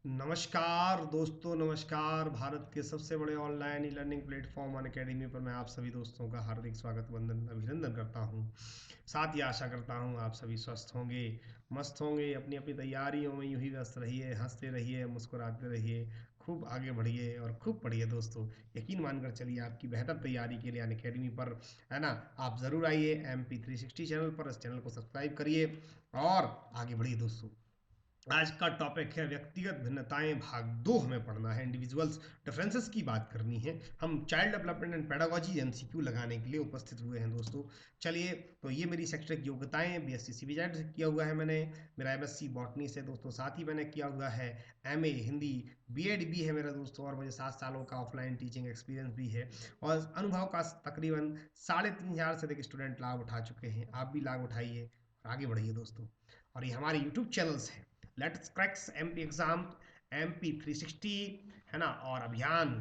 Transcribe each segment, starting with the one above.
नमस्कार दोस्तों, नमस्कार। भारत के सबसे बड़े online e learning platform Unacademy पर मैं आप सभी दोस्तों का हार्दिक स्वागत वंदन अभिनंदन करता हूं। साथ ही आशा करता हूं आप सभी स्वस्थ होंगे, मस्त होंगे, अपनी अपनी तैयारियों में यूं ही व्यस्त रहिए, हंसते रहिए, मुस्कुराते रहिए, खूब आगे बढ़िए और खूब पढ़िए दोस्तों। यकीन मानकर चलिए, आपकी बेहतर तैयारी के लिए अनअकैडमी पर, है ना, आप ज़रूर आइए। MP360 चैनल पर, इस चैनल को सब्सक्राइब करिए और आगे बढ़िए दोस्तों। आज का टॉपिक है व्यक्तिगत भिन्नताएं, भाग 2 हमें पढ़ना है। इंडिविजुअल्स डिफरेंसेस की बात करनी है। हम child development and pedagogy MCQ लगाने के लिए उपस्थित हुए हैं दोस्तों। चलिए, तो ये मेरी शैक्षणिक योग्यताएं BSc CBZ से किया हुआ है मैंने। मेरा MSc बॉटनी से दोस्तों, साथ ही मैंने किया हुआ है MA हिंदी, BEd भी है मेरा दोस्तों, और मुझे 7 सालों का ऑफलाइन टीचिंग एक्सपीरियंस भी है। और अनुभव का तकरीबन 3,500 से अधिक स्टूडेंट लाभ उठा चुके हैं। आप भी लाभ उठाइए और आगे बढ़िए दोस्तों। और ये हमारे यूट्यूब चैनल्स हैं, let's cracks MP exam, MP360, है ना, और अभियान।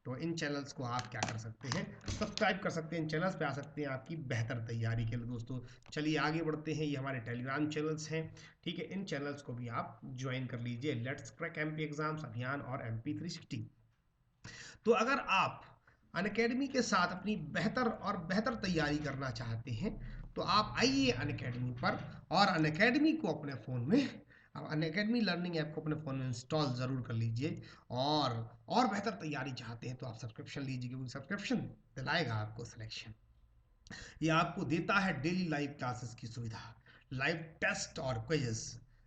तो इन चैनल्स को आप क्या कर सकते हैं, सब्सक्राइब कर सकते हैं। इन चैनल्स पे आ सकते हैं आपकी बेहतर तैयारी के लिए दोस्तों। चलिए आगे बढ़ते हैं। ये हमारे टेलीग्राम चैनल्स हैं, ठीक है। इन चैनल्स को भी आप ज्वाइन कर लीजिए, लेट्स क्रैक MP एग्जाम्स, अभियान और MP360। तो अगर आप अनअकैडमी के साथ अपनी बेहतर और बेहतर तैयारी करना चाहते हैं तो आप आइए अनअकैडमी पर, और अनअकैडमी को अपने फ़ोन में, अनअकैडमी लर्निंग ऐप को अपने फ़ोन में इंस्टॉल ज़रूर कर लीजिए। और बेहतर तैयारी चाहते हैं तो आप सब्सक्रिप्शन लीजिए, क्योंकि सब्सक्रिप्शन दिलाएगा आपको सिलेक्शन। ये आपको देता है डेली लाइव क्लासेस की सुविधा, लाइव टेस्ट और quizzes,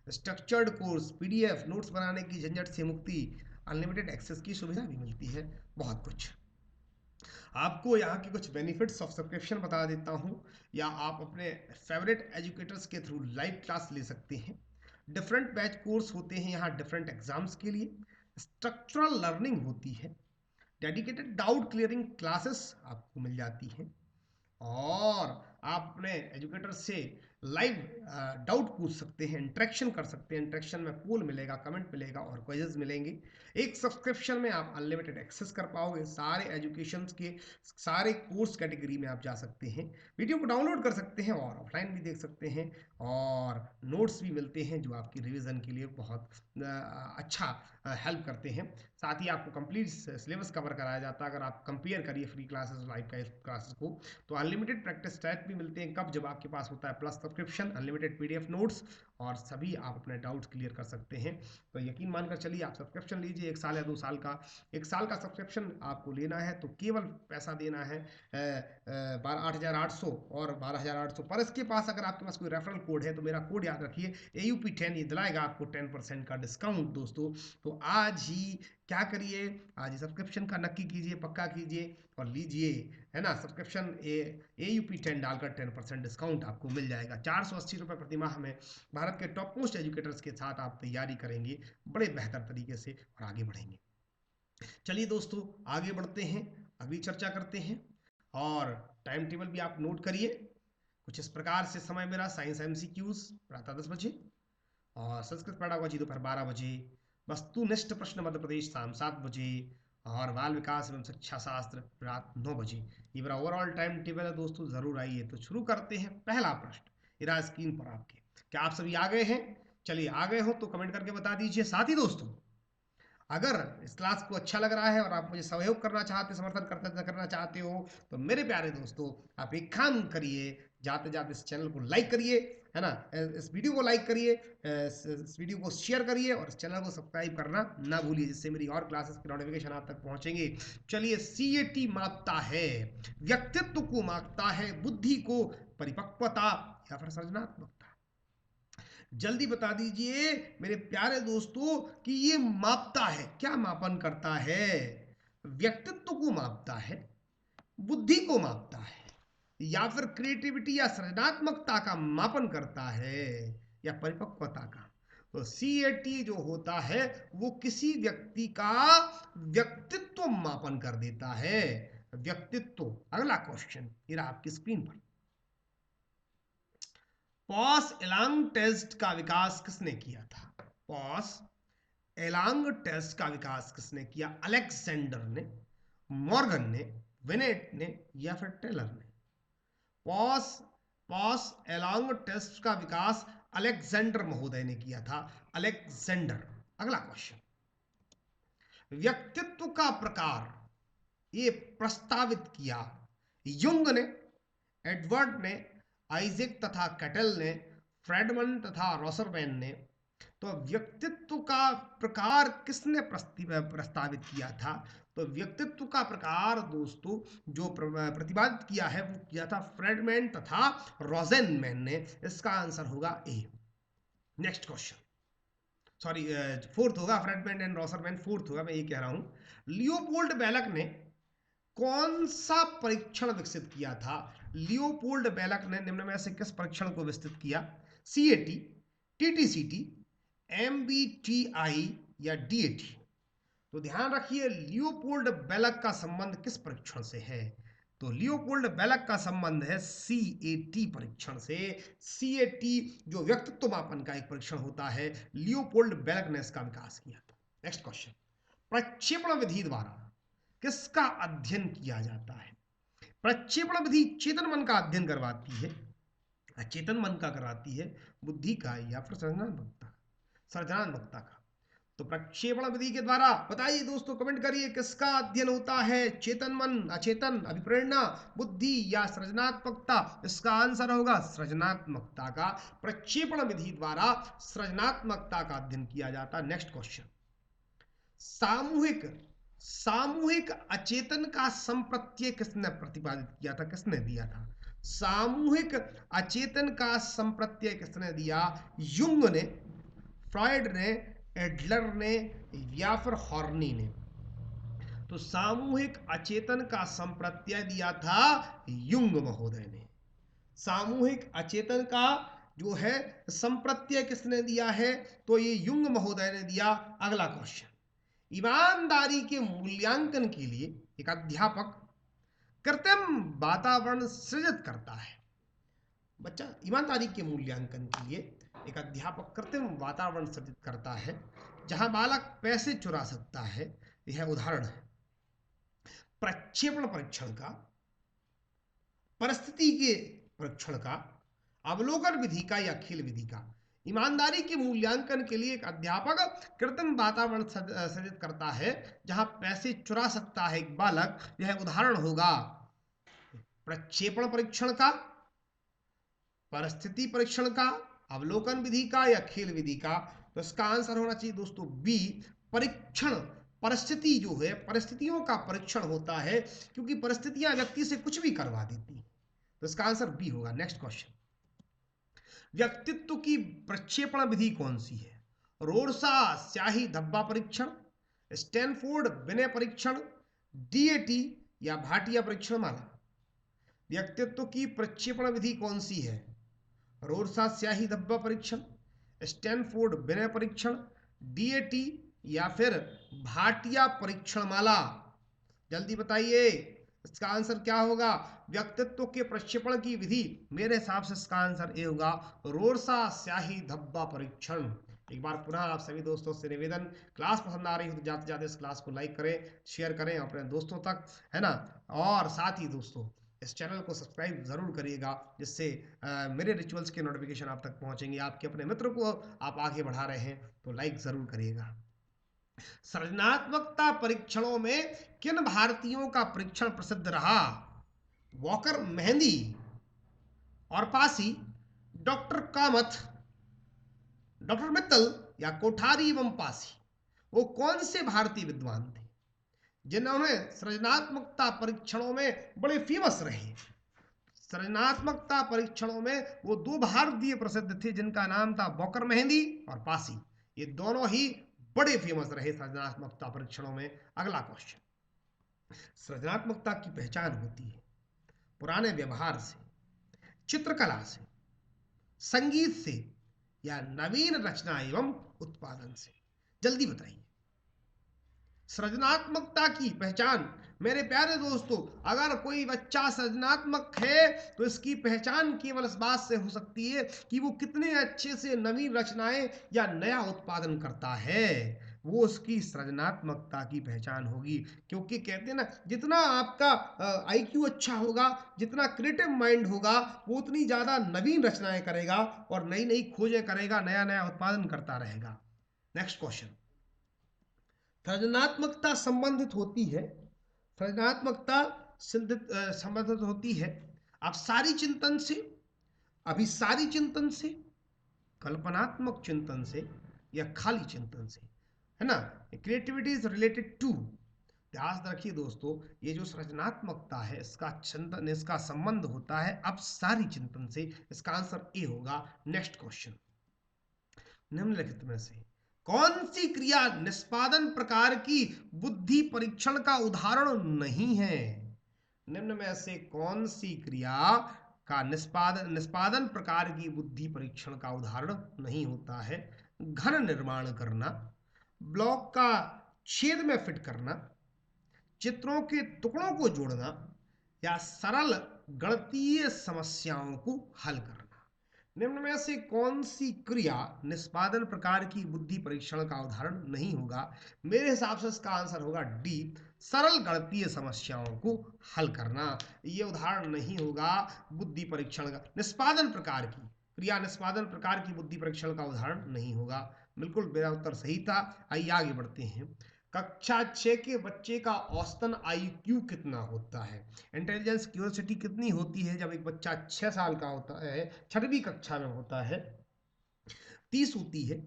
structured course, PDF, notes बनाने की झंझट से मुक्ति, अनलिमिटेड एक्सेस की सुविधा भी मिलती है, बहुत कुछ। आपको यहाँ के कुछ बेनिफिट्स ऑफ सब्सक्रिप्शन बता देता हूँ, या आप अपने फेवरेट एजुकेटर्स के थ्रू लाइव क्लास ले सकते हैं। डिफरेंट बैच कोर्स होते हैं यहाँ डिफरेंट एग्जाम्स के लिए। स्ट्रक्चरल लर्निंग होती है। डेडिकेटेड डाउट क्लियरिंग क्लासेस आपको मिल जाती हैं। और आप अपने एजुकेटर से लाइव डाउट पूछ सकते हैं, इंटरेक्शन कर सकते हैं। इंटरेक्शन में पोल मिलेगा, कमेंट मिलेगा और क्विजेस मिलेंगे। एक सब्सक्रिप्शन में आप अनलिमिटेड एक्सेस कर पाओगे सारे एजुकेशन के, सारे कोर्स कैटेगरी में आप जा सकते हैं। वीडियो को डाउनलोड कर सकते हैं और ऑफलाइन भी देख सकते हैं, और नोट्स भी मिलते हैं जो आपकी रिवीजन के लिए बहुत अच्छा हेल्प करते हैं। साथ ही आपको कंप्लीट सिलेबस कवर कराया जाता है। अगर आप कंपेयर करिए फ्री क्लासेस लाइव क्लासेस को, तो अनलिमिटेड प्रैक्टिस टाइप भी मिलते हैं। कब? जब आपके पास होता है plus subscription, unlimited PDF notes, और सभी आप अपने डाउट्स क्लियर कर सकते हैं। तो यकीन मानकर चलिए, आप सब्सक्रिप्शन लीजिए, 1 साल या 2 साल का। 1 साल का सब्सक्रिप्शन आपको लेना है तो केवल पैसा देना है 8,800 और 12,800 पर। इसके पास अगर आपके पास कोई रेफरल कोड है तो मेरा कोड याद रखिए, AUP10, ये दिलाएगा आपको 10% का डिस्काउंट दोस्तों। तो आज ही क्या करिए, आज ही सब्सक्रिप्शन का नक्की कीजिए, पक्का कीजिए और लीजिए, है ना। सब्सक्रिप्शन AUP10 डालकर 10% डिस्काउंट आपको मिल जाएगा। 480 रुपये प्रति माह में भारत के टॉप मोस्ट एजुकेटर्स के साथ आप तैयारी करेंगे बड़े बेहतर तरीके से और आगे बढ़ेंगे। चलिए दोस्तों, आगे बढ़ते हैं, अगली चर्चा करते हैं। और टाइम टेबल भी आप नोट करिए। कुछ इस प्रकार से समय मेरा: साइंस MCQs प्रातः 10 बजे, और संस्कृत पेडागोजी दोपहर 12 बजे, वस्तुनिष्ठ प्रश्न मध्य प्रदेश शाम 7 बजे, और बाल विकास एवं शिक्षा शास्त्र रात 9 बजे। ये मेरा ओवरऑल टाइम टेबल है दोस्तों, जरूर आइए। तो शुरू करते हैं। पहला प्रश्न इरा स्क्रीन पर आपके, क्या आप सभी आ गए हैं? चलिए, आ गए हो तो कमेंट करके बता दीजिए। साथ ही दोस्तों, अगर इस क्लास को अच्छा लग रहा है और आप मुझे सहयोग करना चाहते, समर्थन करना चाहते हो, तो मेरे प्यारे दोस्तों, आप एक काम करिए, जाते जाते इस चैनल को लाइक करिए, है ना, इस वीडियो को लाइक करिए, इस वीडियो को शेयर करिए, और इस चैनल को सब्सक्राइब करना ना भूलिए, जिससे मेरी और क्लासेस के नोटिफिकेशन आप तक पहुंचेंगे। चलिए, CAT मापता है व्यक्तित्व को, मापता है बुद्धि को, परिपक्वता या फिर सृजनात्मकता। जल्दी बता दीजिए मेरे प्यारे दोस्तों कि ये मापता है, क्या मापन करता है? व्यक्तित्व को मापता है, बुद्धि को मापता है, या फिर क्रिएटिविटी या सृजनात्मकता का मापन करता है, या परिपक्वता का? तो CAT जो होता है वो किसी व्यक्ति का व्यक्तित्व मापन कर देता है, व्यक्तित्व। अगला क्वेश्चन ये रहा आपकी स्क्रीन पर। पॉस एलांग टेस्ट का विकास किसने किया था? पॉस एलांग टेस्ट का विकास किसने किया? अलेक्जेंडर ने, मॉर्गन ने, विनेट ने, या फिर टेलर ने? पॉस पॉस एलांग टेस्ट का विकास अलेक्जेंडर महोदय ने किया था, अलेक्जेंडर। अगला क्वेश्चन, व्यक्तित्व का प्रकार ये प्रस्तावित किया युंग ने, एडवर्ड ने, आइजैक तथा कैटल ने, फ्रेडमन तथा रॉसरमैन ने। तो व्यक्तित्व का प्रकार किसने प्रस्तावित किया था? तो व्यक्तित्व का प्रकार दोस्तों जो प्रतिपादित किया है वो किया था फ्रेडमैन तथा रोजेनमैन ने। इसका आंसर होगा ए। नेक्स्ट क्वेश्चन, सॉरी फोर्थ होगा, फ्रेडमैन एंड रॉसरमैन फोर्थ होगा, मैं ये कह रहा हूं। लियोपोल्ड बेलक ने कौन सा परीक्षण विकसित किया था? लियोपोल्ड बेलक ने निम्न में से किस परीक्षण को विकसित किया? सीएटी, टीटीसीटी, एमबीटीआई या डीएटी? तो ध्यान रखिए लियोपोल्ड बेलक का संबंध किस परीक्षण से है? तो लियोपोल्ड बेलक का संबंध है सीएटी परीक्षण से। सीएटी जो व्यक्तित्व मापन का एक परीक्षण होता है, लियोपोल्ड बेलक ने इसका विकास किया था। नेक्स्ट क्वेश्चन, प्रक्षेपण विधि द्वारा किसका अध्ययन किया जाता है? प्रक्षेपण विधि चेतन मन का अध्ययन करवाती है, अचेतन मन का कराती है, बुद्धि का या फिर सृजनात्मकता का? तो प्रक्षेपण विधि के द्वारा बताइए दोस्तों, कमेंट करिए किसका अध्ययन होता है? चेतन मन, अचेतन, अभिप्रेरणा, बुद्धि या सृजनात्मकता? इसका आंसर होगा सृजनात्मकता का। प्रक्षेपण विधि द्वारा सृजनात्मकता का अध्ययन किया जाता। नेक्स्ट क्वेश्चन, सामूहिक सामूहिक अचेतन का संप्रत्यय किसने प्रतिपादित किया था, किसने दिया था? सामूहिक अचेतन का संप्रत्यय किसने दिया? युंग ने, फ्रॉइड ने, एडलर ने या फिर हॉर्नी ने? तो सामूहिक अचेतन का संप्रत्यय दिया था युंग महोदय ने। सामूहिक अचेतन का जो है संप्रत्यय किसने दिया है? तो ये युंग महोदय ने दिया। अगला क्वेश्चन, ईमानदारी के मूल्यांकन के लिए एक अध्यापक कृत्रिम वातावरण सृजित करता है। बच्चा, ईमानदारी के मूल्यांकन के लिए एक अध्यापक कृत्रिम वातावरण सृजित करता है जहां बालक पैसे चुरा सकता है। यह उदाहरण है प्रक्षेपण परीक्षण का, परिस्थिति के परीक्षण का, अवलोकन विधि का या खेल विधि का? ईमानदारी के मूल्यांकन के लिए एक अध्यापक कृत्रिम वातावरण सृजित करता है जहां पैसे चुरा सकता है एक बालक। यह उदाहरण होगा प्रक्षेपण परीक्षण का, परिस्थिति परीक्षण का, अवलोकन विधि का या खेल विधि का? तो इसका आंसर होना चाहिए दोस्तों बी, परीक्षण। परिस्थिति जो है, परिस्थितियों का परीक्षण होता है क्योंकि परिस्थितियां व्यक्ति से कुछ भी करवा देती हैं। तो इसका आंसर बी होगा। नेक्स्ट क्वेश्चन, व्यक्तित्व की प्रक्षेपण विधि कौन सी है? रोरसा स्याही धब्बा परीक्षण, स्टैनफोर्ड विनय परीक्षण, डीएटी या भाटिया परीक्षण माला? व्यक्तित्व की प्रक्षेपण विधि कौन सी है? रोरसा स्याही धब्बा परीक्षण, स्टैनफोर्ड विनय परीक्षण, डीएटी या फिर भाटिया परीक्षण माला? जल्दी बताइए इसका आंसर क्या होगा? व्यक्तित्व के प्रक्षेपण की विधि, मेरे हिसाब से इसका आंसर ए होगा रोरसा स्याही धब्बा परीक्षण। एक बार पुनः आप सभी दोस्तों से निवेदन, क्लास पसंद आ रही हो तो जाते जाते इस क्लास को लाइक करें, शेयर करें अपने दोस्तों तक, है ना? और साथ ही दोस्तों इस चैनल को सब्सक्राइब जरूर करिएगा जिससे मेरे रिचुअल्स के नोटिफिकेशन आप तक पहुंचेंगे। आपके अपने मित्र को आप आगे बढ़ा रहे हैं तो लाइक जरूर करिएगा। सृजनात्मकता परीक्षणों में किन भारतीयों का परीक्षण प्रसिद्ध रहा? वॉकर मेहंदी और पासी, डॉक्टर कामथ, डॉक्टर मित्तल या कोठारी एवं पासी? वो कौन से भारतीय विद्वान थे जिन्होंने सृजनात्मकता परीक्षणों में बड़े फेमस रहे? सृजनात्मकता परीक्षणों में वो दो भारतीय प्रसिद्ध थे जिनका नाम था वॉकर मेहंदी और पासी। ये दोनों ही बड़े फेमस रहे सृजनात्मकता परीक्षणों में। अगला क्वेश्चन, सृजनात्मकता की पहचान होती है पुराने व्यवहार से, चित्रकला से, संगीत से या नवीन रचना एवं उत्पादन से? जल्दी बताइए। सृजनात्मकता की पहचान मेरे प्यारे दोस्तों, अगर कोई बच्चा सृजनात्मक है तो इसकी पहचान केवल इस बात से हो सकती है कि वो कितने अच्छे से नवीन रचनाएं या नया उत्पादन करता है। वो उसकी सृजनात्मकता की पहचान होगी। क्योंकि कहते हैं ना, जितना आपका आईक्यू अच्छा होगा, जितना क्रिएटिव माइंड होगा, वो उतनी ज़्यादा नवीन रचनाएं करेगा और नई नई खोजें करेगा, नया नया उत्पादन करता रहेगा। नेक्स्ट क्वेश्चन, सृजनात्मकता संबंधित होती है, सृजनात्मकता संबंधित होती है अपसारी चिंतन से, अभिसारी चिंतन से, कल्पनात्मक चिंतन से या खाली चिंतन से, है ना। क्रिएटिविटी इज रिलेटेड टू, ध्यान रखिए दोस्तों, ये जो सृजनात्मकता है इसका चिंतन, इसका संबंध होता है अपसारी चिंतन से। इसका आंसर ए होगा। नेक्स्ट क्वेश्चन, निम्नलिखित में से कौन सी क्रिया निष्पादन प्रकार की बुद्धि परीक्षण का उदाहरण नहीं है? निम्न में से कौन सी क्रिया का निष्पादन प्रकार की बुद्धि परीक्षण का उदाहरण नहीं होता है? घन निर्माण करना, ब्लॉक का छेद में फिट करना, चित्रों के टुकड़ों को जोड़ना या सरल गणितीय समस्याओं को हल करना। निम्न में से कौन सी क्रिया निष्पादन प्रकार की बुद्धि परीक्षण का उदाहरण नहीं होगा? मेरे हिसाब से इसका आंसर होगा डी, सरल गणितीय समस्याओं को हल करना। ये उदाहरण नहीं होगा बुद्धि परीक्षण का, निष्पादन प्रकार की क्रिया निष्पादन प्रकार की बुद्धि परीक्षण का उदाहरण नहीं होगा। बिल्कुल मेरा उत्तर सही था। आइए आगे बढ़ते हैं। कक्षा 6 के बच्चे का औसतन IQ कितना होता है? इंटेलिजेंस क्यूरियोसिटी कितनी होती है जब एक बच्चा 6 साल का होता है, 6वीं कक्षा में होता है? 30 होती है,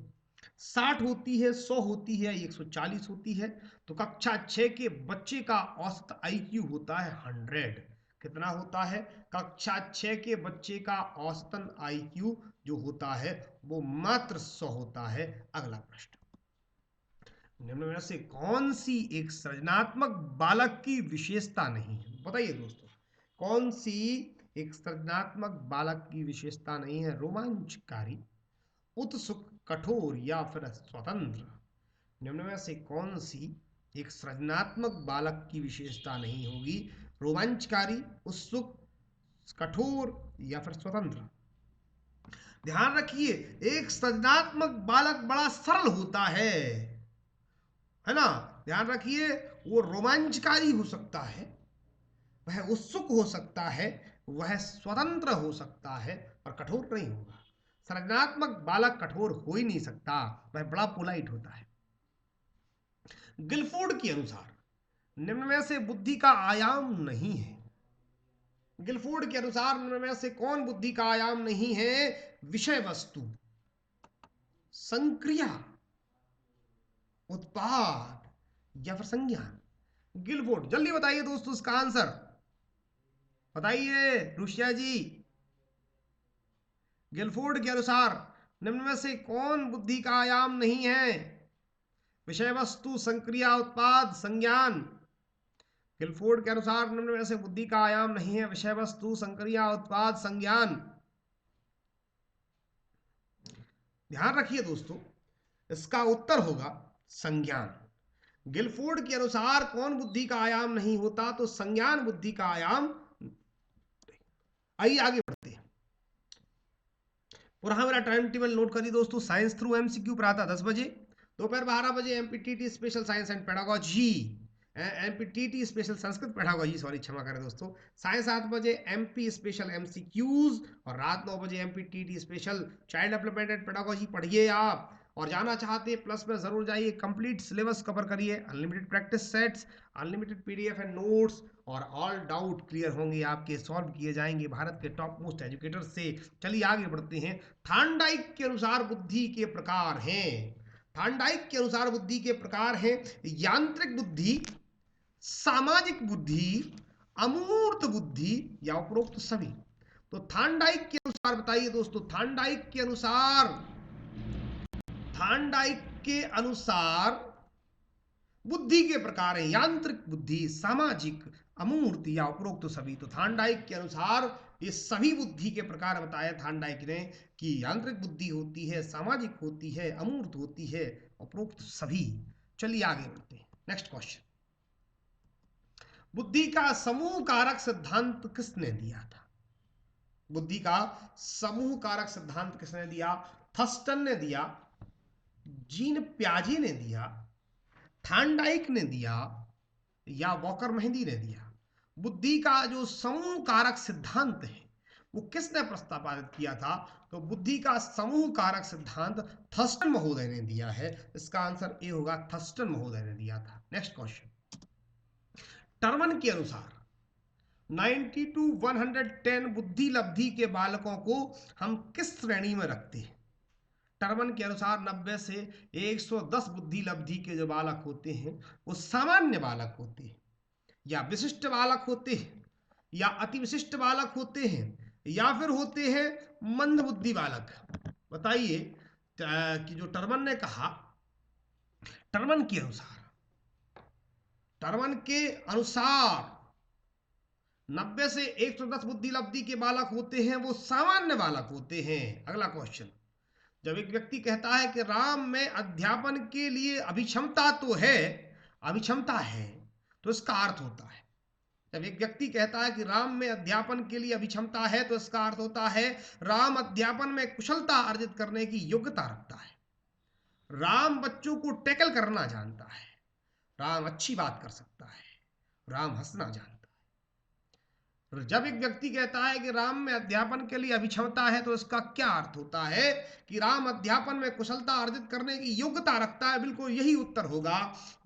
60 होती है, 100 होती है, 140 होती है? तो कक्षा 6 के बच्चे का औसत IQ होता है 100। कितना होता है? कक्षा 6 के बच्चे का औसतन IQ जो होता है वो मात्र 100 होता है। अगला प्रश्न, निम्न में से कौन सी एक सृजनात्मक बालक की विशेषता नहीं है? बताइए दोस्तों, कौन सी एक सृजनात्मक बालक की विशेषता नहीं है? रोमांचकारी, उत्सुक, कठोर या फिर स्वतंत्र? निम्न में से कौन सी एक सृजनात्मक बालक की विशेषता नहीं होगी? रोमांचकारी, उत्सुक, कठोर या फिर स्वतंत्र? ध्यान रखिए, एक सृजनात्मक बालक बड़ा सरल होता है ना। ध्यान रखिए, वो रोमांचकारी हो सकता है, वह उत्सुक हो सकता है, वह स्वतंत्र हो सकता है, और कठोर नहीं होगा। सृजनात्मक बालक कठोर हो ही नहीं सकता, वह बड़ा पोलाइट होता है। गिलफोर्ड के अनुसार निम्न में से बुद्धि का आयाम नहीं है? गिलफोर्ड के अनुसार निम्न में से कौन बुद्धि का आयाम नहीं है? विषय वस्तु, संक्रिया, उत्पाद या फिर संज्ञान? गिलफोर्ड, जल्दी बताइए दोस्तों इसका आंसर बताइए। रुशिया जी, गिलफोर्ड के अनुसार निम्न में से कौन बुद्धि का आयाम नहीं है? विषय वस्तु, संक्रिया, उत्पाद, संज्ञान? गिलफोर्ड के अनुसार निम्न में से बुद्धि का आयाम नहीं है विषय वस्तु, संक्रिया, उत्पाद, संज्ञान। ध्यान रखिए दोस्तों, इसका उत्तर होगा संज्ञान। गिलफोर्ड के अनुसार कौन बुद्धि का आयाम नहीं होता? तो संज्ञान बुद्धि का आयाम। आइए आगे बढ़ते हैं। पूरा मेरा टाइम टेबल नोट करिए दोस्तों। साइंस थ्रू MCQ पर आता 10 बजे, दोपहर 12 बजे MPTT special science and pedagogy, MPTT special Sanskrit pedagogy, sorry क्षमा करें दोस्तों। साइंस 7 बजे MP स्पेशल MCQs, और रात 9 बजे MPTT special child development and pedagogy पढ़िए आप। और जाना चाहते हैं प्लस में जरूर जाइए, कंप्लीट सिलेबस कवर करिए, unlimited practice sets, unlimited PDF and notes, और ऑल डाउट क्लियर होंगे आपके, सॉल्व किए जाएंगे भारत के टॉप मोस्ट एजुकेटर से। चलिए आगे बढ़ते हैं। थार्नडाइक के अनुसार बुद्धि के प्रकार हैं। थार्नडाइक के अनुसार बुद्धि के प्रकार हैं यांत्रिक बुद्धि, सामाजिक बुद्धि, अमूर्त बुद्धि या उपरोक्त सभी? तो थार्नडाइक के अनुसार बताइए दोस्तों, थार्नडाइक के अनुसार बुद्धि के प्रकार हैं यांत्रिक बुद्धि, सामाजिक, अमूर्त या उपरोक्त सभी। तो थार्नडाइक के अनुसार ये सभी बुद्धि के प्रकार बताया थार्नडाइक ने कि यांत्रिक बुद्धि होती है, सामाजिक होती है, अमूर्त होती है, उपरोक्त सभी। चलिए आगे बढ़ते हैं। नेक्स्ट क्वेश्चन, बुद्धि का समूह कारक सिद्धांत किसने दिया था? बुद्धि का समूह कारक सिद्धांत किसने दिया? थर्स्टन ने दिया, जीन प्याजे ने दिया, थार्नडाइक ने दिया, या वॉकर मेहंदी ने दिया? बुद्धि का जो समूह कारक सिद्धांत है वो किसने प्रस्तावित किया था? तो बुद्धि का समूह कारक सिद्धांत थर्स्टन महोदय ने दिया है। इसका आंसर ए होगा, थर्स्टन महोदय ने दिया था। नेक्स्ट क्वेश्चन, टर्मन के अनुसार 90 to 110 बुद्धि लब्धि के बालकों को हम किस श्रेणी में रखते हैं? टर्मन के अनुसार 90 से 110 बुद्धि लब्धि के जो बालक होते हैं वो सामान्य बालक होते हैं, या विशिष्ट बालक होते हैं, या अति विशिष्ट बालक होते हैं, या फिर होते हैं मंद बुद्धि बालक। बताइए कि जो टर्मन ने कहा, टर्मन के अनुसार 90 से 110 बुद्धि लब्धि के बालक होते हैं वो सामान्य बालक होते हैं। अगला क्वेश्चन, जब एक व्यक्ति कहता है कि राम में अध्यापन के लिए अभिक्षमता है, तो इसका अर्थ होता है, जब एक व्यक्ति कहता है कि राम में अध्यापन के लिए अभिक्षमता है, तो इसका अर्थ होता है राम अध्यापन में कुशलता अर्जित करने की योग्यता रखता है। राम बच्चों को टैकल करना जानता है, राम अच्छी बात कर सकता है, राम हंसना जानता है। जब एक व्यक्ति कहता है कि राम में अध्यापन के लिए अभिक्षमता है, तो इसका क्या अर्थ होता है कि राम अध्यापन में कुशलता अर्जित करने की योग्यता रखता है। बिल्कुल यही उत्तर होगा।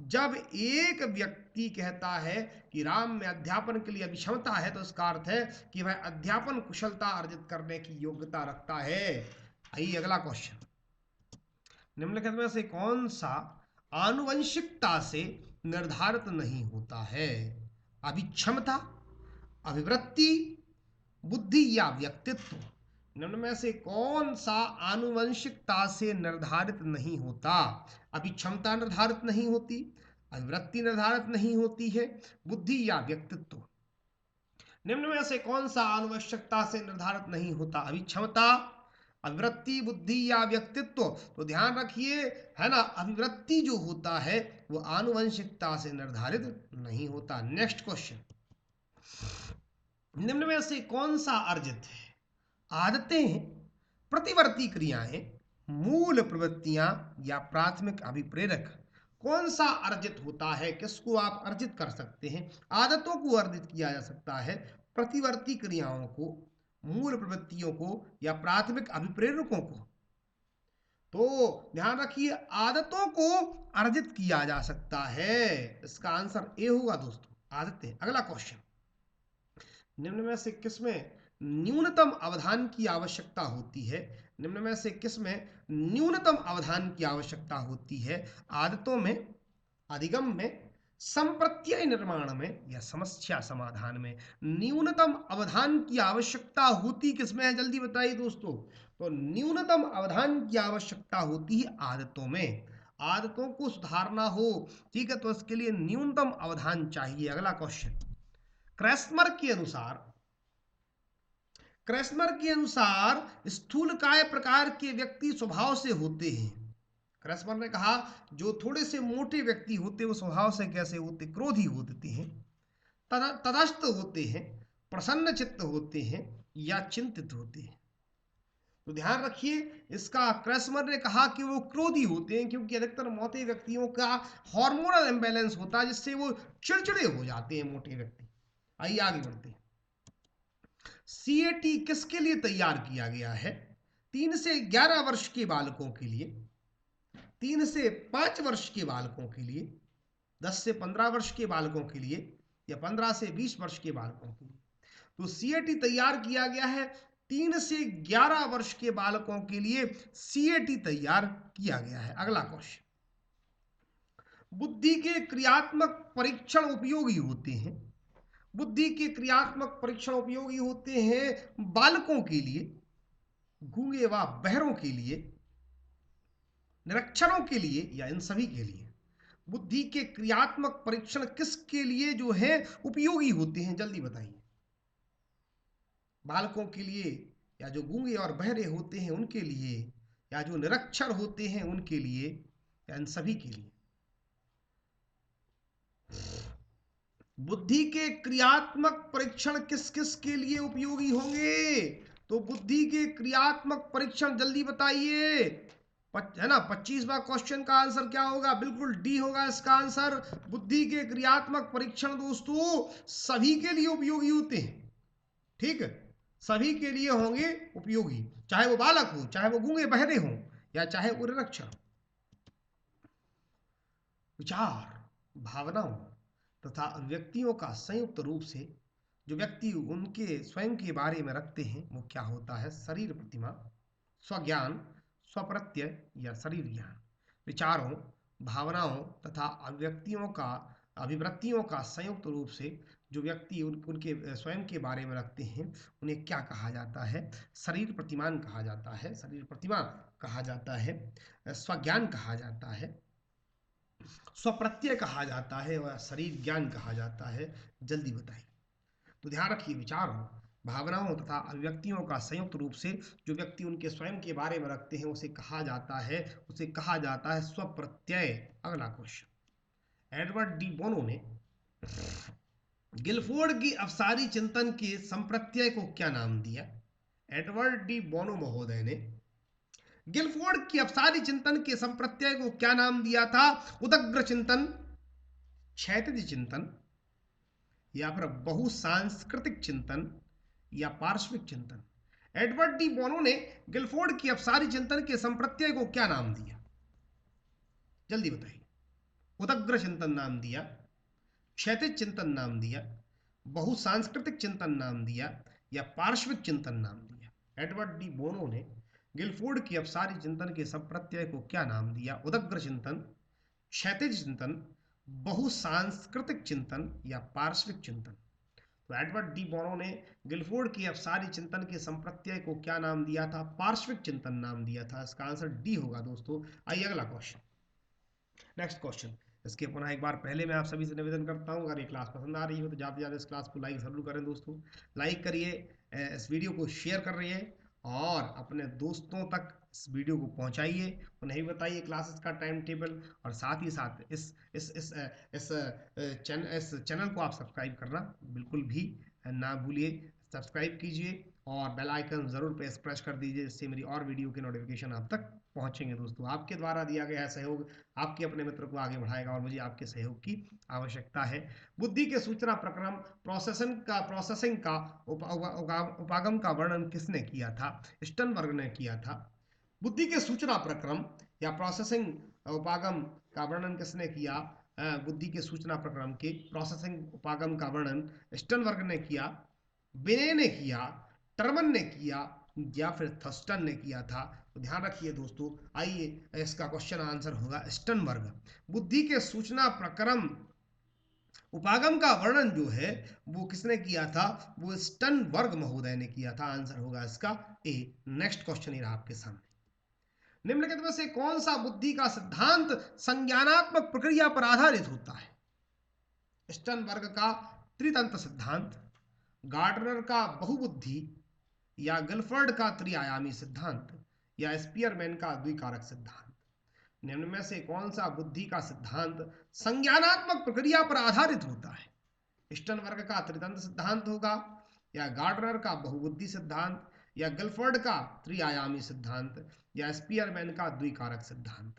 जब एक व्यक्ति कहता है कि राम में अध्यापन के लिए अभिक्षमता है, तो इसका अर्थ है कि वह अध्यापन कुशलता अर्जित करने की योग्यता रखता है। आइए अगला क्वेश्चन, निम्नलिखित में से कौन सा आनुवंशिकता से निर्धारित नहीं होता है? अभिक्षमता, अभिवृत्ति, बुद्धि या व्यक्तित्व। निम्न में से कौन सा आनुवंशिकता से निर्धारित नहीं होता? अभिक्षमता निर्धारित नहीं होती, अभिवृत्ति निर्धारित नहीं होती है, बुद्धि या व्यक्तित्व। निम्न में से कौन सा आनुवंशिकता से निर्धारित नहीं होता? अभिक्षमता, अभिवृत्ति, बुद्धि या व्यक्तित्व। तो ध्यान रखिए, है ना, अभिवृत्ति जो होता है वो आनुवंशिकता से निर्धारित नहीं होता। नेक्स्ट क्वेश्चन, निम्न में से कौन सा अर्जित है? आदतें, प्रतिवर्ती क्रियाएं, मूल प्रवृत्तियां या प्राथमिक अभिप्रेरक। कौन सा अर्जित होता है? किसको आप अर्जित कर सकते हैं? आदतों को अर्जित किया जा सकता है, प्रतिवर्ती क्रियाओं को, मूल प्रवृत्तियों को, या प्राथमिक अभिप्रेरकों को। तो ध्यान रखिए, आदतों को अर्जित किया जा सकता है। इसका आंसर ए होगा दोस्तों, आदतें। अगला क्वेश्चन, निम्न में से किसमें न्यूनतम अवधान की आवश्यकता होती है? निम्न में से किसमें न्यूनतम अवधान की आवश्यकता होती है? आदतों में, अधिगम में, संप्रत्यय निर्माण में, या समस्या समाधान में? न्यूनतम अवधान की आवश्यकता होती किसमें है? जल्दी बताइए दोस्तों। तो न्यूनतम अवधान की आवश्यकता होती है आदतों में। आदतों को सुधारना हो, ठीक है, तो इसके लिए न्यूनतम अवधान चाहिए। अगला क्वेश्चन, क्रैस्मर के अनुसार स्थूलकाय प्रकार के व्यक्ति स्वभाव से होते हैं। क्रैस्मर ने कहा जो थोड़े से मोटे व्यक्ति होते हैं वो स्वभाव से कैसे होते? क्रोधी होते हैं, तटस्थ होते हैं, प्रसन्न चित्त होते हैं, या चिंतित होते हैं। तो ध्यान रखिए, इसका क्रैस्मर ने कहा कि वो क्रोधी होते हैं, क्योंकि अधिकतर मोटे व्यक्तियों का हार्मोनल इम्बैलेंस होता है, जिससे वो चिड़चिड़े हो जाते हैं मोटे व्यक्ति। आइए आगे बढ़ते हैं। CAT किसके लिए तैयार किया गया है? 3 से 11 वर्ष के बालकों के लिए, 3 से 5 वर्ष के बालकों के लिए, 10 से 15 वर्ष के बालकों के लिए, या 15 से 20 वर्ष के बालकों के लिए। तो CAT तैयार किया गया है 3 से 11 वर्ष के बालकों के लिए। CAT तैयार किया गया है। अगला क्वेश्चन, बुद्धि के क्रियात्मक परीक्षण उपयोगी होते हैं। बुद्धि के क्रियात्मक परीक्षण उपयोगी होते हैं बालकों के लिए, गूंगे व बहरों के लिए, निरक्षरों के लिए, या इन सभी के लिए? बुद्धि के क्रियात्मक परीक्षण किसके लिए जो है उपयोगी होते हैं? जल्दी बताइए। बालकों के लिए, या जो गूंगे और बहरे होते हैं उनके लिए, या जो निरक्षर होते हैं उनके लिए, या इन सभी के लिए? बुद्धि के क्रियात्मक परीक्षण किस किस के लिए उपयोगी होंगे? तो बुद्धि के क्रियात्मक परीक्षण जल्दी बताइए, है ना। 25वां क्वेश्चन का आंसर क्या होगा? बिल्कुल डी होगा इसका आंसर। बुद्धि के क्रियात्मक परीक्षण दोस्तों सभी के लिए उपयोगी होते हैं, ठीक है। सभी के लिए होंगे उपयोगी, चाहे वो बालक हो, चाहे वो गूंगे बहरे हों, या चाहे वो निरक्षर। विचार, भावनाओं तथा अभिव्यक्तियों का संयुक्त रूप से जो व्यक्ति उनके स्वयं के बारे में रखते हैं वो क्या होता है? शरीर प्रतिमा, स्वज्ञान, स्वप्रत्यय या शरीर ज्ञान। विचारों, भावनाओं तथा अभिव्यक्तियों का संयुक्त रूप से जो व्यक्ति उनके स्वयं के बारे में रखते हैं उन्हें क्या कहा जाता है? शरीर प्रतिमान कहा जाता है, शरीर प्रतिमा कहा जाता है, स्वज्ञान कहा जाता है, स्वप्रत्यय कहा जाता है और शरीर ज्ञान कहा जाता है। जल्दी बताइए। तो ध्यान रखिए, विचारों, भावनाओं तथा अभिव्यक्तियों का संयुक्त रूप से जो व्यक्ति उनके स्वयं के बारे में रखते हैं उसे कहा जाता है स्वप्रत्यय। अगला क्वेश्चन, एडवर्ड डी बोनो ने गिलफोर्ड की अवसारी चिंतन के संप्रत्यय को क्या नाम दिया? एडवर्ड डी बोनो महोदय ने गिलफोर्ड की अवसारी चिंतन के संप्रत्यय को क्या नाम दिया था? उदग्र चिंतन, क्षैतिज चिंतन, या फिर बहुसांस्कृतिक चिंतन, या पार्श्विक चिंतन। एडवर्ड डी बोनो ने गिलफोर्ड की अवसारी चिंतन के संप्रत्यय को क्या नाम दिया? जल्दी बताइए। उदग्र चिंतन नाम दिया, क्षैतिज चिंतन नाम दिया, बहुसांस्कृतिक चिंतन नाम दिया, या पार्श्विक चिंतन नाम दिया। एडवर्ड डी बोनो ने गिलफोर्ड की अवसारी चिंतन के संप्रत्यय को क्या नाम दिया? उदग्र चिंतन, क्षैतिज चिंतन, बहुसांस्कृतिक चिंतन, या पार्श्विक चिंतन। तो एडवर्ड डी बोनो ने गिलफोर्ड की अवसारी चिंतन के संप्रत्यय को क्या नाम दिया था? पार्श्विक चिंतन नाम दिया था। इसका आंसर डी होगा दोस्तों। आइए अगला क्वेश्चन, नेक्स्ट क्वेश्चन। इसके पुनः एक बार पहले मैं आप सभी से निवेदन करता हूं, अगर ये क्लास पसंद आ रही हो तो ज़्यादा से ज़्यादा इस क्लास को लाइक ज़रूर करें दोस्तों। लाइक करिए, इस वीडियो को शेयर कर रही है और अपने दोस्तों तक इस वीडियो को पहुंचाइए। उन्हें भी बताइए क्लासेस का टाइम टेबल, और साथ ही साथ इस चैनल को आप सब्सक्राइब करना बिल्कुल भी ना भूलिए। सब्सक्राइब कीजिए और बेल आइकन ज़रूर प्रेस कर दीजिए, जिससे मेरी और वीडियो के नोटिफिकेशन आप तक पहुंचेंगे दोस्तों। आपके द्वारा दिया गया है सहयोग आपके अपने मित्र को आगे बढ़ाएगा और मुझे आपके सहयोग की आवश्यकता है। बुद्धि के सूचना प्रक्रम प्रोसेसिंग का उपागम का वर्णन किसने किया था? स्टनबर्ग ने किया था। बुद्धि के सूचना प्रक्रम या प्रोसेसिंग उपागम का वर्णन किसने किया? बुद्धि के सूचना प्रक्रम के प्रोसेसिंग उपागम का वर्णन स्टनबर्ग ने किया, बिने ने किया, टर्मन ने किया, या फिर थर्स्टन ने किया था। तो ध्यान रखिए दोस्तों। आइए, इसका क्वेश्चन आंसर होगा स्टनबर्ग। बुद्धि के सूचना प्रक्रम उपागम का वर्णन जो है वो किसने किया था? वो स्टनबर्ग महोदय ने किया था। आंसर होगा इसका ए। नेक्स्ट क्वेश्चन ये रहा आपके सामने, निम्नलिखित में से कौन सा बुद्धि का सिद्धांत संज्ञानात्मक प्रक्रिया पर आधारित होता है? स्टनबर्ग का त्रितंत्र सिद्धांत, गार्डनर का बहुबुद्धि, या गिलफर्ड का त्रिआयामी सिद्धांत, या स्पीयरमैन का द्विकारक सिद्धांत। निम्न में से कौन सा बुद्धि का सिद्धांत संज्ञानात्मक प्रक्रिया पर आधारित होता है? स्टनबर्ग का त्रितंत्र सिद्धांत होगा, या गार्डनर का बहुबुद्धि सिद्धांत, या गिलफर्ड का त्रिआयामी सिद्धांत, या स्पीयरमैन का द्विकारक सिद्धांत।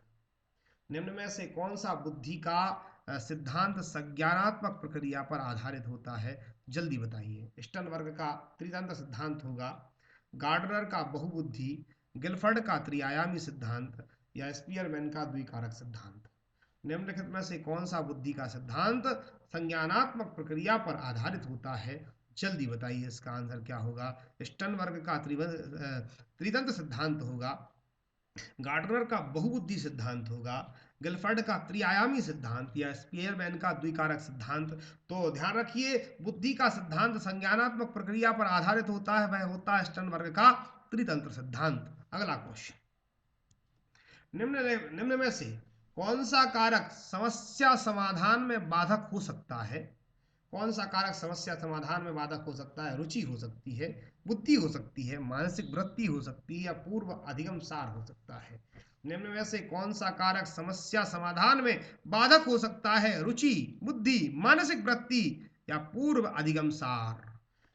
निम्न में से कौन सा बुद्धि का सिद्धांत संज्ञानात्मक प्रक्रिया पर आधारित होता है? जल्दी बताइए। स्टनबर्ग का त्रितंत्र सिद्धांत होगा, गार्डनर का बहुबुद्धि, गिलफर्ड का त्रिआयामी सिद्धांत, या स्पीयरमैन का द्विकारक सिद्धांत। निम्नलिखित में से कौन सा बुद्धि का सिद्धांत संज्ञानात्मक प्रक्रिया पर आधारित होता है? जल्दी बताइए, इसका आंसर क्या होगा? स्टनबर्ग का त्रितंत्र सिद्धांत होगा, गार्डनर का बहुबुद्धि सिद्धांत होगा, गिलफर्ड का त्रिआयामी सिद्धांत, या स्पीयरमैन का द्विकारक सिद्धांत। तो ध्यान रखिए, बुद्धि का सिद्धांत संज्ञानात्मक प्रक्रिया पर आधारित होता है, वह होता है स्टनबर्ग का त्रितंत्र सिद्धांत। अगला क्वेश्चन, निम्न में से कौन सा कारक समस्या समाधान में बाधक हो सकता है? कौन सा कारक समस्या समाधान में बाधक हो सकता है? रुचि हो सकती है, बुद्धि हो सकती है, मानसिक वृत्ति हो सकती है, या पूर्व अधिगम सार हो सकता है। निम्न में से कौन सा कारक समस्या समाधान में बाधक हो सकता है? रुचि, बुद्धि, मानसिक वृत्ति, या पूर्व अधिगम सार।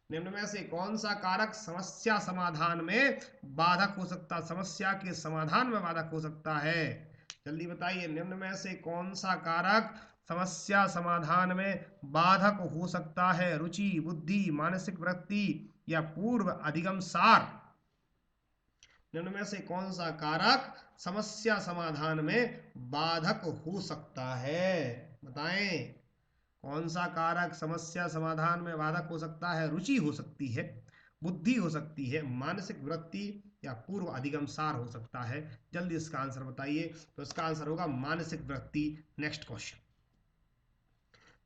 निम्न में से कौन सा कारक समस्या समाधान में बाधक हो सकता, समस्या के समाधान में बाधक हो सकता है? जल्दी बताइए। निम्न में से कौन सा कारक समस्या समाधान में बाधक हो सकता है? रुचि, बुद्धि, मानसिक वृत्ति, या पूर्व अधिगम सार निम्न में से कौन सा कारक समस्या समाधान में बाधक हो सकता है? बताएं, कौन सा कारक समस्या समाधान में बाधक हो सकता है? रुचि हो सकती है, बुद्धि हो सकती है, मानसिक वृत्ति या पूर्व अधिगम सार हो सकता है। जल्दी इसका आंसर बताइए। तो इसका आंसर होगा मानसिक वृत्ति। Next question.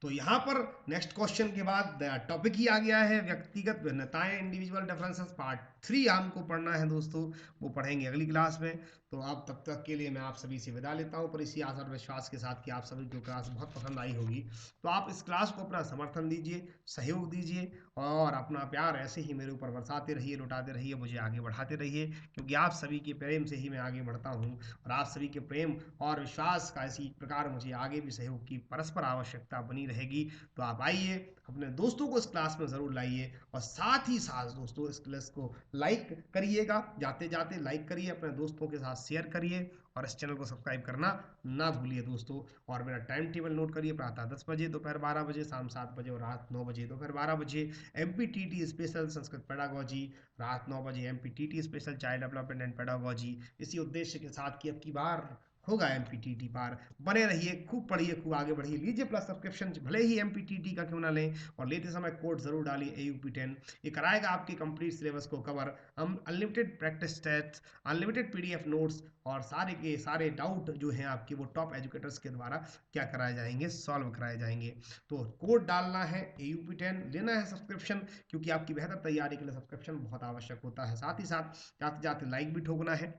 तो यहाँ पर नेक्स्ट क्वेश्चन के बाद टॉपिक ही आ गया है व्यक्तिगत भिन्नताएं, इंडिविजुअल डिफरेंसेस, पार्ट 3 हमको पढ़ना है दोस्तों, वो पढ़ेंगे अगली क्लास में। तो आप तब तक के लिए मैं आप सभी से विदा लेता हूँ, पर इसी आशा और विश्वास के साथ कि आप सभी को क्लास बहुत पसंद आई होगी। तो आप इस क्लास को अपना समर्थन दीजिए, सहयोग दीजिए और अपना प्यार ऐसे ही मेरे ऊपर बरसाते रहिए, लुटाते रहिए, मुझे आगे बढ़ाते रहिए, क्योंकि आप सभी के प्रेम से ही मैं आगे बढ़ता हूँ और आप सभी के प्रेम और विश्वास का इसी प्रकार मुझे आगे भी सहयोग की परस्पर आवश्यकता बनी रहेगी। तो आप आइए, अपने दोस्तों को इस क्लास में ज़रूर लाइए और साथ ही साथ दोस्तों इस क्लास को लाइक करिएगा, जाते जाते लाइक करिए, अपने दोस्तों के साथ शेयर करिए और इस चैनल को सब्सक्राइब करना ना भूलिए दोस्तों। और मेरा टाइम टेबल नोट करिए, प्रातः 10 बजे, दोपहर 12 बजे, शाम 7 बजे और रात 9 बजे, दोपहर 12 बजे MPTT स्पेशल संस्कृत पेडागोजी, रात 9 बजे MPTT special child development and pedagogy. इसी उद्देश्य के साथ कि अब की बार होगा MPTT पार। बने रहिए, खूब पढ़िए, खूब आगे बढ़िए, लीजिए प्लस सब्सक्रिप्शन, भले ही MPTT का क्यों ना लें, और लेते समय कोड जरूर डालिए AUP10। ये कराएगा आपके कंप्लीट सिलेबस को कवर। हम unlimited practice test, unlimited PDF notes और सारे के सारे डाउट जो हैं आपके वो टॉप एजुकेटर्स के द्वारा क्या कराए जाएंगे, सॉल्व कराए जाएंगे। तो कोड डालना है AUP10, लेना है सब्सक्रिप्शन, क्योंकि आपकी बेहतर तैयारी के लिए सब्सक्रिप्शन बहुत आवश्यक होता है। साथ ही साथ जाते जाते लाइक भी ठोकना है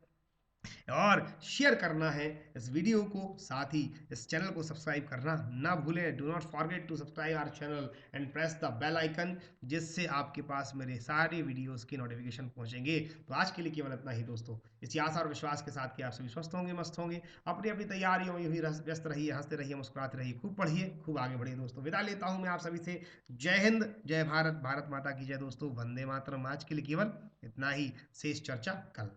और शेयर करना है इस वीडियो को, साथ ही इस चैनल को सब्सक्राइब करना ना भूलें। Do not forget to subscribe our channel and press the bell icon, जिससे आपके पास मेरे सारे वीडियोस की नोटिफिकेशन पहुंचेंगे। तो आज के लिए केवल इतना ही दोस्तों, इसी आशा और विश्वास के साथ कि आप सभी स्वस्थ होंगे, मस्त होंगे, अपनी अपनी तैयारियों में भी व्यस्त रहिए, हंसते रहिए, मुस्कुराते रहिए, खूब पढ़िए, खूब आगे बढ़िए दोस्तों। विदा लेता हूं मैं आप सभी से। जय हिंद, जय भारत, भारत माता की जय दोस्तों, वंदे मातरम। आज के लिए केवल इतना ही, शेष चर्चा कल।